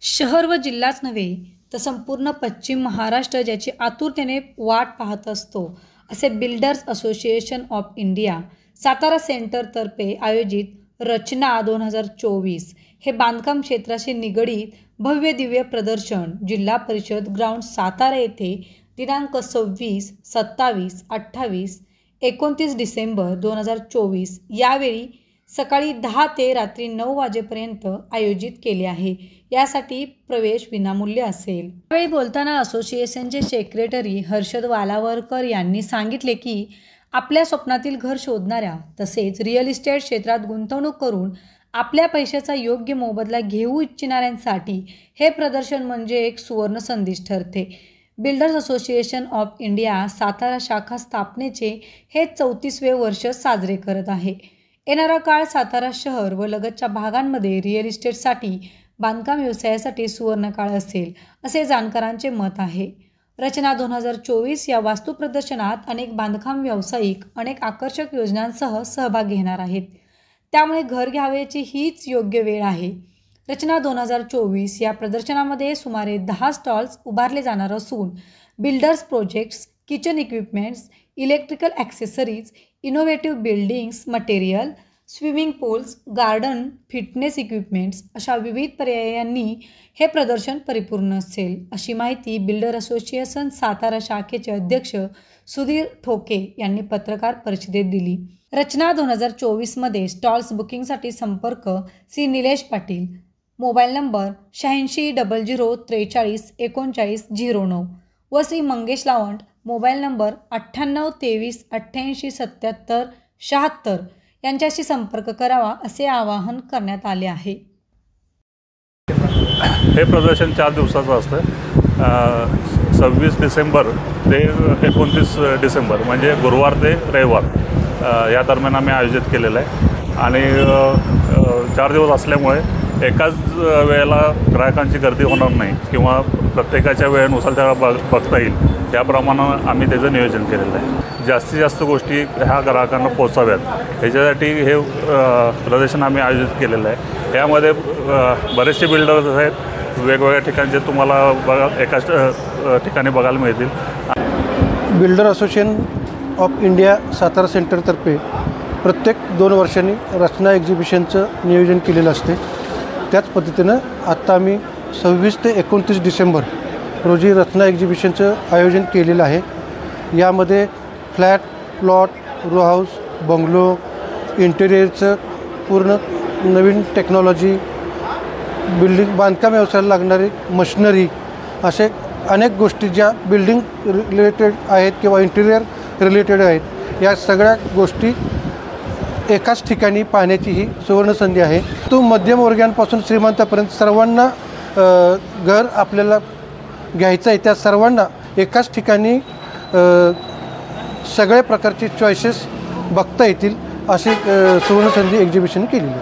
शहर व जिल्हाच नव्हे तर संपूर्ण पश्चिम महाराष्ट्र ज्याची आतुरतेने वाट पाहत असतो असे builders association of India Satara सेंटरतर्फे आयोजित रचना 2024 हे बांधकाम क्षेत्राशी निगडीत भव्य दिव्य प्रदर्शन जिल्हा परिषद ग्राउंड सातारा येथे दिनांक 26, 27, 28, 29 डिसेंबर 2024 यावेळी सकाळी 10 ते रात्री 9 वाजेपर्यंत आयोजित केले आहे। यासाठी प्रवेश विनामूल्य असेल। यावेळी बोलताना असोसिएशनचे सेक्रेटरी हर्षद वालावरकर यांनी सांगितले की आपल्या स्वप्नातील घर शोधणाऱ्या तसेच रिअल इस्टेट क्षेत्रात गुंतवणूक करून आपल्या पैशाचा योग्य मोबदला घेऊ इच्छिणाऱ्यांसाठी हे प्रदर्शन म्हणजे एक सुवर्ण संधी ठरते। Builders association of India Satara शाखा स्थापनेचे हे 34वे वर्ष साजरे करत आहे। येणारा काळ सातारा शहर व लगतच्या भागांमध्ये रिअल इस्टेटसाठी बांधकाम व्यवसायासाठी सुवर्ण काळ असेल असे जाणकारांचे मत आहे। रचना 2024 या वास्तू प्रदर्शनात अनेक बांधकाम व्यावसायिक अनेक आकर्षक योजनांसह सहभाग घेणार आहेत। त्यामुळे घर घ्यावयाची हीच योग्य वेळ आहे। रचना 2024 या प्रदर्शनामध्ये सुमारे 10 स्टॉल्स उभारले जाणार असून builders projects, kitchen equipments, electrical accessories, innovative buildings material, swimming pools, garden, fitness equipments अशा विविध पर्यायांनी हे प्रदर्शन परिपूर्ण असेल अशी माहिती बिल्डर असोसिएशन सातारा शाखेचे अध्यक्ष सुधीर ठोके यांनी पत्रकार परिषदेत दिली। रचना 2024 मध्ये स्टॉल्स बुकिंगसाठी संपर्क श्री निलेश पाटील, मोबाईल नंबर 8600433909 व श्री मंगेश लावंट, मोबाईल नंबर 9823887776 यांच्याशी संपर्क करावा असे आवाहन करण्यात आले आहे। हे प्रदर्शन 4 दिवसाचं असतं। 26 डिसेंबर ते 29 डिसेंबर म्हणजे गुरुवार ते रविवार या दरम्यान आम्ही आयोजित केलेलं आहे आणि 4 दिवस असल्यामुळे एकाच वेळेला ग्राहकांची गर्दी होणार नाही किंवा प्रत्येकाच्या वेळेनुसार त्याला बघता येईल त्याप्रमाणे आम्ही त्याचं नियोजन केलेलं आहे। जास्तीत जास्त गोष्टी ह्या ग्राहकांना पोचाव्यात ह्याच्यासाठी हे प्रदर्शन आम्ही आयोजित केलेलं आहे। यामध्ये बरेचसे बिल्डर्स आहेत, वेगवेगळ्या ठिकाणचे तुम्हाला एकाच ठिकाणी बघायला मिळतील। Builder association of India Satara सेंटरतर्फे प्रत्येक 2 वर्षांनी रचना एक्झिबिशनचं नियोजन केलेलं असते। त्याच पद्धतीनं आत्ता आम्ही 26 ते 29 डिसेंबर रोजी रचना एक्झिबिशनचं आयोजन केलेलं आहे। यामध्ये flat, plot, row house, bungalow, इंटेरियरचं पूर्ण नवीन टेक्नॉलॉजी, बिल्डिंग बांधकाम व्यवसायाला लागणारी मशिनरी असे अनेक गोष्टी ज्या बिल्डिंग रिलेटेड आहेत किंवा इंटेरियर रिलेटेड आहेत या सगळ्या गोष्टी एकाच ठिकाणी पाहण्याची ही सुवर्णसंधी आहे। तो मध्यमवर्गीयांपासून श्रीमंतापर्यंत सर्वांना घर आपल्याला घ्यायचं आहे, त्या सर्वांना एकाच ठिकाणी सगळ्या प्रकारचे चॉईसेस बघता येतील अशी सुवर्णसंधी एक्झिबिशन केलेली आहे।